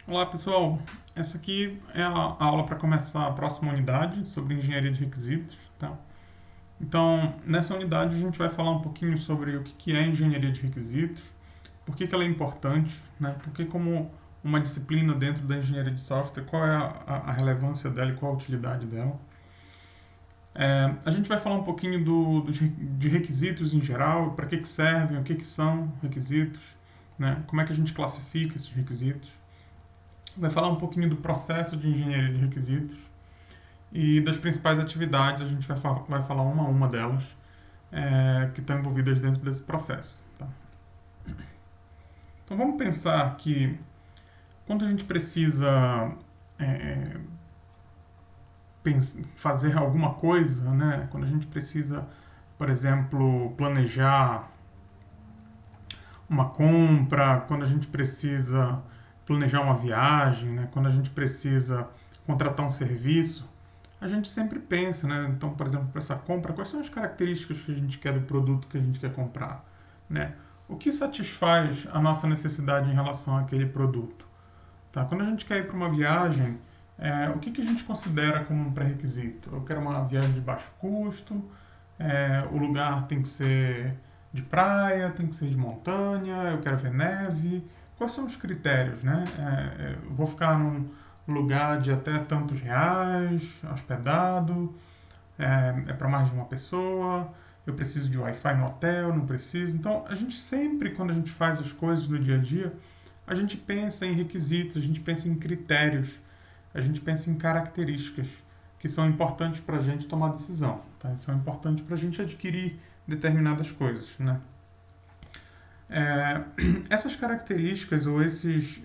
Olá pessoal, essa aqui é a aula para começar a próxima unidade sobre engenharia de requisitos, tá? Então, nessa unidade a gente vai falar um pouquinho sobre o que é engenharia de requisitos, por que ela é importante, né? Porque como uma disciplina dentro da engenharia de software, qual é a relevância dela e qual a utilidade dela. A gente vai falar um pouquinho de requisitos em geral, para que servem, o que são requisitos, né? Como é que a gente classifica esses requisitos. Vai falar um pouquinho do processo de engenharia de requisitos e das principais atividades, a gente vai falar uma a uma delas que estão envolvidas dentro desse processo. Tá? Então vamos pensar que quando a gente precisa é, fazer alguma coisa, né? Quando a gente precisa, por exemplo, planejar uma compra, quando a gente precisa planejar uma viagem, né? Quando a gente precisa contratar um serviço, a gente sempre pensa, né? Então, por exemplo, para essa compra, quais são as características que a gente quer do produto que a gente quer comprar, né? O que satisfaz a nossa necessidade em relação àquele produto, tá? Quando a gente quer ir para uma viagem, o que a gente considera como um pré-requisito? Eu quero uma viagem de baixo custo, o lugar tem que ser de praia, tem que ser de montanha, eu quero ver neve. Quais são os critérios, né? Eu vou ficar num lugar de até tantos reais, hospedado, para mais de uma pessoa, eu preciso de Wi-Fi no hotel, não preciso. Então, a gente sempre, quando a gente faz as coisas no dia a dia, a gente pensa em requisitos, a gente pensa em critérios, a gente pensa em características que são importantes para a gente tomar decisão, tá? São importantes para a gente adquirir determinadas coisas, né? É, essas características ou esses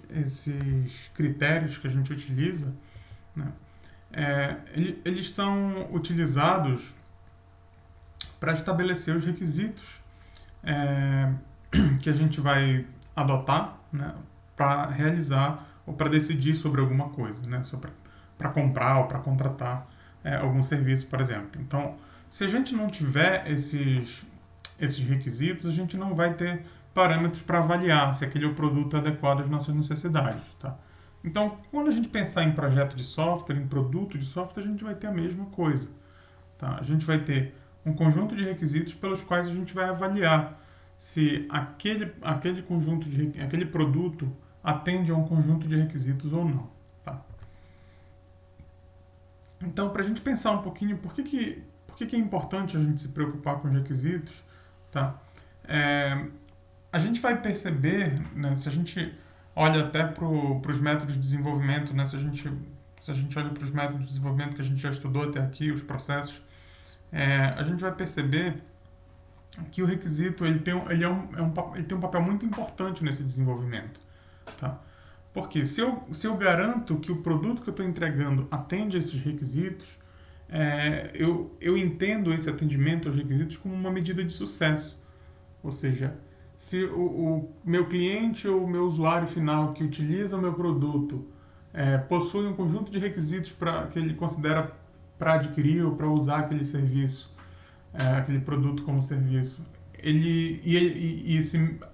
critérios que a gente utiliza, né, eles são utilizados para estabelecer os requisitos é, que a gente vai adotar, né, para realizar ou para decidir sobre alguma coisa, né, para comprar ou para contratar algum serviço, por exemplo. Então, se a gente não tiver esses requisitos, a gente não vai ter parâmetros para avaliar se aquele é o produto adequado às nossas necessidades. Tá? Então, quando a gente pensar em projeto de software, em produto de software, a gente vai ter a mesma coisa. Tá? A gente vai ter um conjunto de requisitos pelos quais a gente vai avaliar se aquele produto atende a um conjunto de requisitos ou não. Tá? Então, para a gente pensar um pouquinho por que é importante a gente se preocupar com os requisitos, tá? A gente vai perceber, né, se a gente olha até para os métodos de desenvolvimento, né, se a gente olha para os métodos de desenvolvimento que a gente já estudou até aqui, os processos, a gente vai perceber que o requisito ele tem um papel muito importante nesse desenvolvimento. Tá? Porque se eu garanto que o produto que eu estou entregando atende a esses requisitos, eu entendo esse atendimento aos requisitos como uma medida de sucesso. Ou seja, se o meu cliente ou o meu usuário final que utiliza o meu produto possui um conjunto de requisitos que ele considera para adquirir ou para usar aquele serviço, aquele produto como serviço,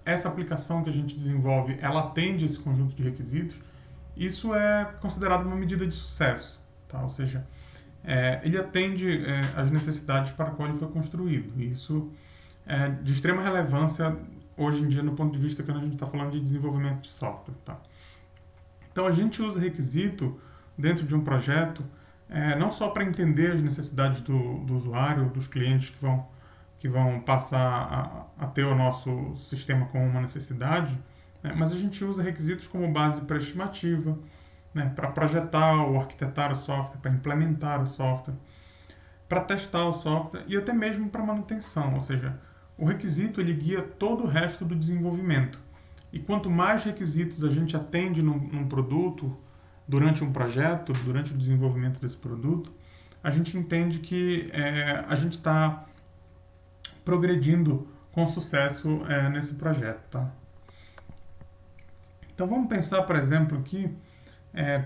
essa aplicação que a gente desenvolve, ela atende esse conjunto de requisitos, isso é considerado uma medida de sucesso, tá? Ou seja, ele atende às necessidades para a qual ele foi construído. E isso é de extrema relevância hoje em dia no ponto de vista que a gente está falando de desenvolvimento de software. Tá? Então a gente usa requisito dentro de um projeto não só para entender as necessidades do usuário, dos clientes que vão passar a ter o nosso sistema como uma necessidade, né, mas a gente usa requisitos como base para estimativa, né, para projetar ou arquitetar o software, para implementar o software, para testar o software e até mesmo para manutenção, ou seja, o requisito ele guia todo o resto do desenvolvimento. E quanto mais requisitos a gente atende num produto, durante um projeto, durante o desenvolvimento desse produto, a gente entende que a gente está progredindo com sucesso nesse projeto. Tá? Então vamos pensar, por exemplo, que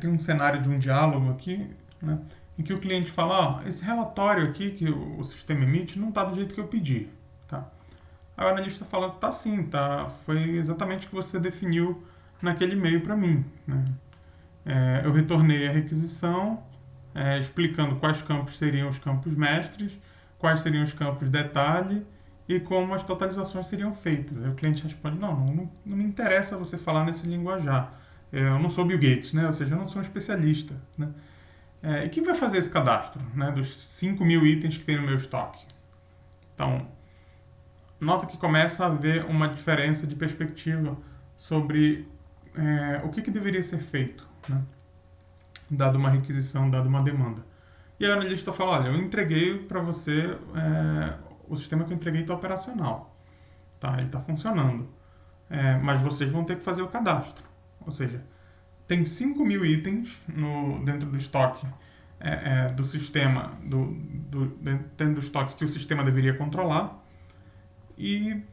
tem um cenário de um diálogo aqui, né, em que o cliente fala, esse relatório aqui que o sistema emite não está do jeito que eu pedi. Tá? Aí o analista fala, tá sim, tá, foi exatamente o que você definiu naquele e-mail para mim. Né? Eu retornei a requisição, explicando quais campos seriam os campos mestres, quais seriam os campos detalhe e como as totalizações seriam feitas. Aí o cliente responde, não me interessa você falar nesse linguajar. Eu não sou Bill Gates, né? Ou seja, eu não sou um especialista. Né? E quem vai fazer esse cadastro, né? Dos 5.000 itens que tem no meu estoque? Então, nota que começa a haver uma diferença de perspectiva sobre o que deveria ser feito, né? Dado uma requisição, dado uma demanda. E aí o analista fala, olha, eu entreguei para você, o sistema que eu entreguei está operacional, tá? Ele está funcionando, mas vocês vão ter que fazer o cadastro. Ou seja, tem 5.000 itens dentro do estoque do sistema, dentro do estoque que o sistema deveria controlar, e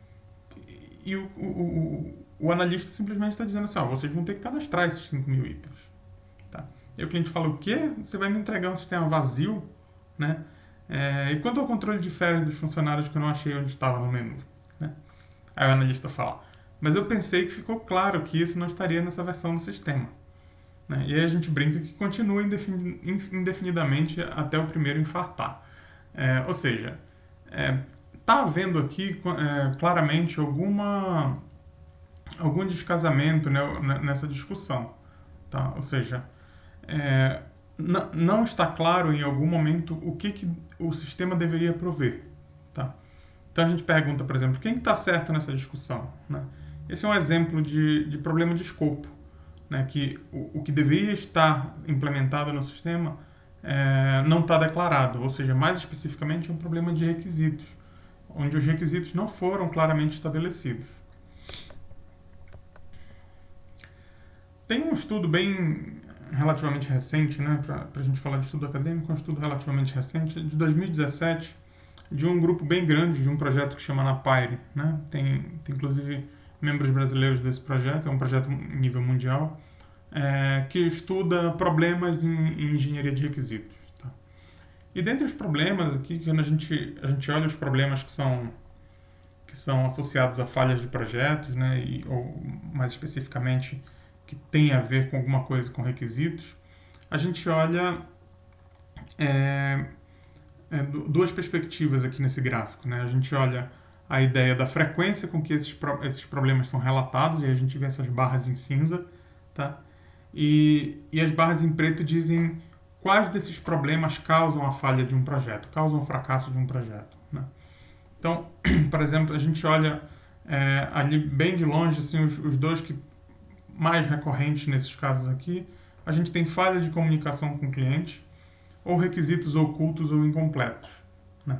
o analista simplesmente está dizendo assim, vocês vão ter que cadastrar esses 5.000 itens. Tá? E o cliente fala, o quê? Você vai me entregar um sistema vazio? Né? E quanto ao controle de férias dos funcionários que eu não achei onde estava no menu? Né? Aí o analista fala, mas eu pensei que ficou claro que isso não estaria nessa versão do sistema. Né? E aí a gente brinca que continua indefinidamente até o primeiro infartar. Ou seja, está havendo aqui claramente algum descasamento, né, nessa discussão. Tá? Ou seja, não está claro em algum momento o que o sistema deveria prover. Tá? Então a gente pergunta, por exemplo, quem está certo nessa discussão? Né? Esse é um exemplo de problema de escopo, né? Que o que deveria estar implementado no sistema não está declarado, ou seja, mais especificamente é um problema de requisitos, onde os requisitos não foram claramente estabelecidos. Tem um estudo relativamente recente, né, para a gente falar de estudo acadêmico, um estudo relativamente recente, de 2017, de um grupo bem grande, de um projeto que chama Napire. Né? Tem inclusive membros brasileiros desse projeto, é um projeto em nível mundial, que estuda problemas em engenharia de requisitos. Tá? E dentre os problemas aqui, quando a gente olha os problemas que são associados a falhas de projetos, né, ou mais especificamente que tem a ver com alguma coisa com requisitos, a gente olha duas perspectivas aqui nesse gráfico. Né? A gente olha a ideia da frequência com que esses problemas são relatados, e aí a gente vê essas barras em cinza, tá? E as barras em preto dizem quais desses problemas causam a falha de um projeto, causam o fracasso de um projeto. Né? Então, por exemplo, a gente olha ali bem de longe, assim, os dois que mais recorrentes nesses casos aqui, a gente tem falha de comunicação com o cliente ou requisitos ocultos ou incompletos. Né?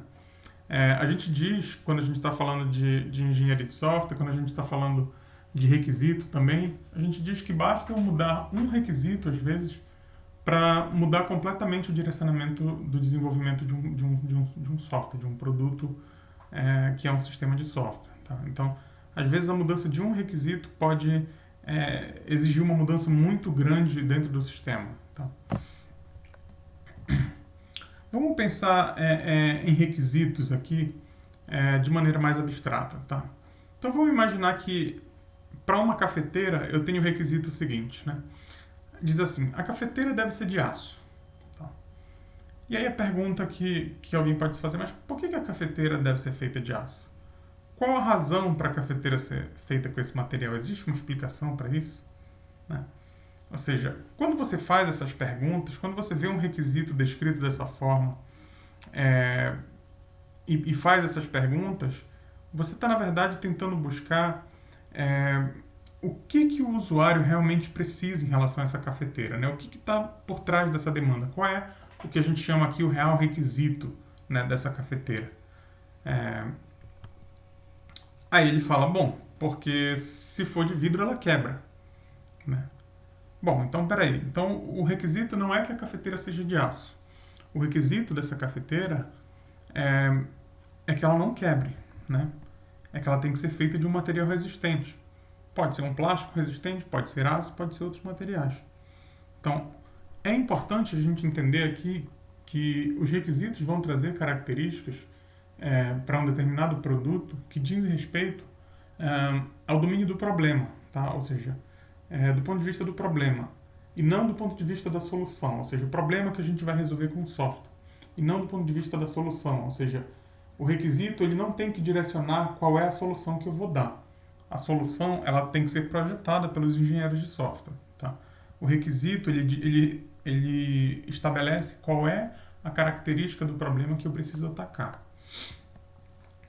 A gente diz, quando a gente está falando de engenharia de software, quando a gente está falando de requisito também, a gente diz que basta eu mudar um requisito, às vezes, para mudar completamente o direcionamento do desenvolvimento de um software, de um produto que é um sistema de software. Tá? Então, às vezes a mudança de um requisito pode exigir uma mudança muito grande dentro do sistema. Tá? Vamos pensar em requisitos aqui de maneira mais abstrata. Tá? Então vamos imaginar que para uma cafeteira eu tenho o requisito seguinte. Né? Diz assim, a cafeteira deve ser de aço. Tá? E aí a pergunta que alguém pode se fazer, mas por que a cafeteira deve ser feita de aço? Qual a razão para a cafeteira ser feita com esse material? Existe uma explicação para isso? Né? Ou seja, quando você faz essas perguntas, quando você vê um requisito descrito dessa forma e faz essas perguntas, você está, na verdade, tentando buscar o que o usuário realmente precisa em relação a essa cafeteira. Né? O que está por trás dessa demanda? Qual é o que a gente chama aqui o real requisito, né, dessa cafeteira? Aí ele fala, bom, porque se for de vidro ela quebra. Né? Bom, então peraí. Então o requisito não é que a cafeteira seja de aço. O requisito dessa cafeteira é que ela não quebre. Né? É que ela tem que ser feita de um material resistente. Pode ser um plástico resistente, pode ser aço, pode ser outros materiais. Então, é importante a gente entender aqui que os requisitos vão trazer características para um determinado produto que diz respeito ao domínio do problema, tá? Ou seja, do ponto de vista do problema, e não do ponto de vista da solução, ou seja, o problema que a gente vai resolver com o software, e não do ponto de vista da solução, ou seja, o requisito ele não tem que direcionar qual é a solução que eu vou dar. A solução ela tem que ser projetada pelos engenheiros de software. Tá? O requisito ele estabelece qual é a característica do problema que eu preciso atacar.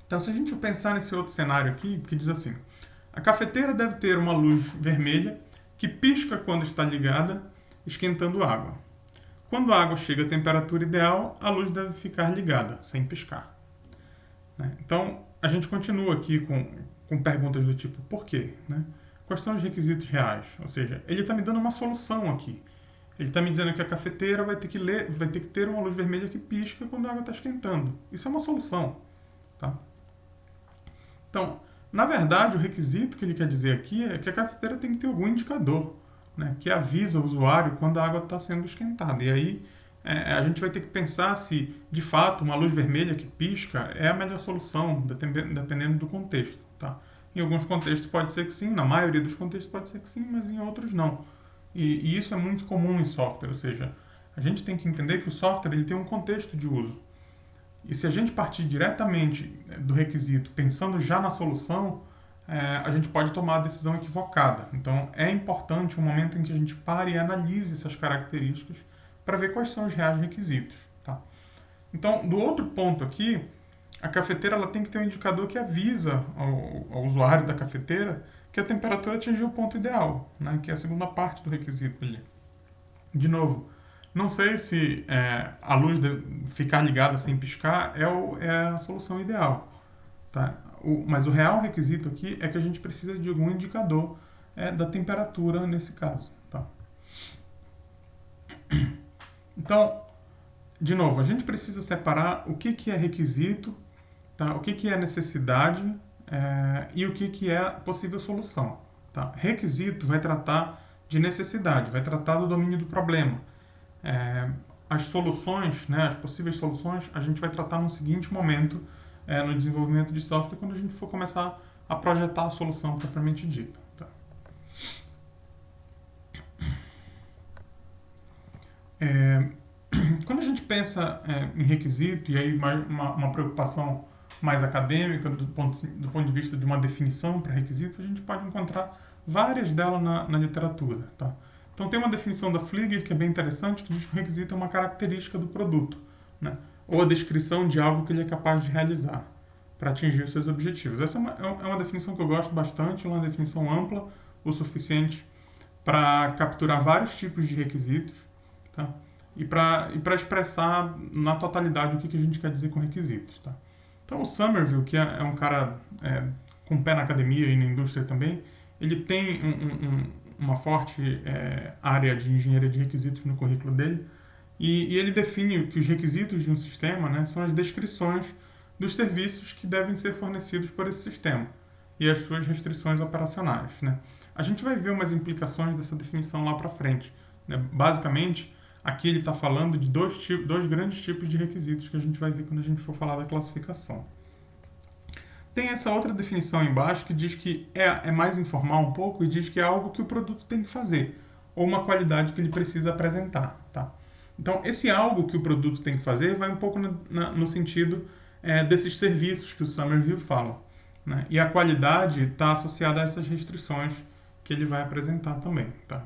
Então, se a gente pensar nesse outro cenário aqui, que diz assim, a cafeteira deve ter uma luz vermelha que pisca quando está ligada, esquentando água. Quando a água chega à temperatura ideal, a luz deve ficar ligada, sem piscar. Então, a gente continua aqui com perguntas do tipo, por quê? Quais são os requisitos reais? Ou seja, ele está me dando uma solução aqui. Ele está me dizendo que a cafeteira vai ter que ter uma luz vermelha que pisca quando a água está esquentando. Isso é uma solução. Tá? Então, na verdade, o requisito que ele quer dizer aqui é que a cafeteira tem que ter algum indicador, que avisa o usuário quando a água está sendo esquentada. E aí a gente vai ter que pensar se, de fato, uma luz vermelha que pisca é a melhor solução, dependendo do contexto. Tá? Em alguns contextos pode ser que sim, na maioria dos contextos pode ser que sim, mas em outros não. E isso é muito comum em software, ou seja, a gente tem que entender que o software ele tem um contexto de uso. E se a gente partir diretamente do requisito, pensando já na solução, a gente pode tomar a decisão equivocada. Então, é importante um momento em que a gente pare e analise essas características para ver quais são os reais requisitos. Tá? Então, do outro ponto aqui, a cafeteira ela tem que ter um indicador que avisa ao usuário da cafeteira que a temperatura atingiu o ponto ideal, que é a segunda parte do requisito ali. De novo, não sei se a luz ficar ligada sem piscar é a solução ideal. Tá? Mas o real requisito aqui é que a gente precisa de algum indicador da temperatura nesse caso. Tá? Então, de novo, a gente precisa separar o que é requisito, tá? O que é necessidade e o que é possível solução. Tá? Requisito vai tratar de necessidade, vai tratar do domínio do problema. As soluções, as possíveis soluções, a gente vai tratar no seguinte momento no desenvolvimento de software, quando a gente for começar a projetar a solução propriamente dita. Tá? Quando a gente pensa em requisito, e aí uma preocupação mais acadêmica, do ponto de vista de uma definição para requisito, a gente pode encontrar várias delas na literatura. Tá? Então, tem uma definição da Flieger que é bem interessante, que diz que o requisito é uma característica do produto, ou a descrição de algo que ele é capaz de realizar para atingir os seus objetivos. Essa é uma definição que eu gosto bastante, é uma definição ampla o suficiente para capturar vários tipos de requisitos, tá? e para expressar na totalidade o que a gente quer dizer com requisitos. Tá? Então, o Somerville, que é um cara com pé na academia e na indústria também, ele tem uma forte área de engenharia de requisitos no currículo dele, e ele define que os requisitos de um sistema são as descrições dos serviços que devem ser fornecidos por esse sistema e as suas restrições operacionais. A gente vai ver umas implicações dessa definição lá para frente. Basicamente, aqui ele está falando de dois grandes tipos de requisitos que a gente vai ver quando a gente for falar da classificação. Tem essa outra definição embaixo que diz que é mais informal um pouco e diz que é algo que o produto tem que fazer, ou uma qualidade que ele precisa apresentar. Tá? Então, esse algo que o produto tem que fazer vai um pouco no sentido desses serviços que o Somerville fala. E a qualidade está associada a essas restrições que ele vai apresentar também. Tá?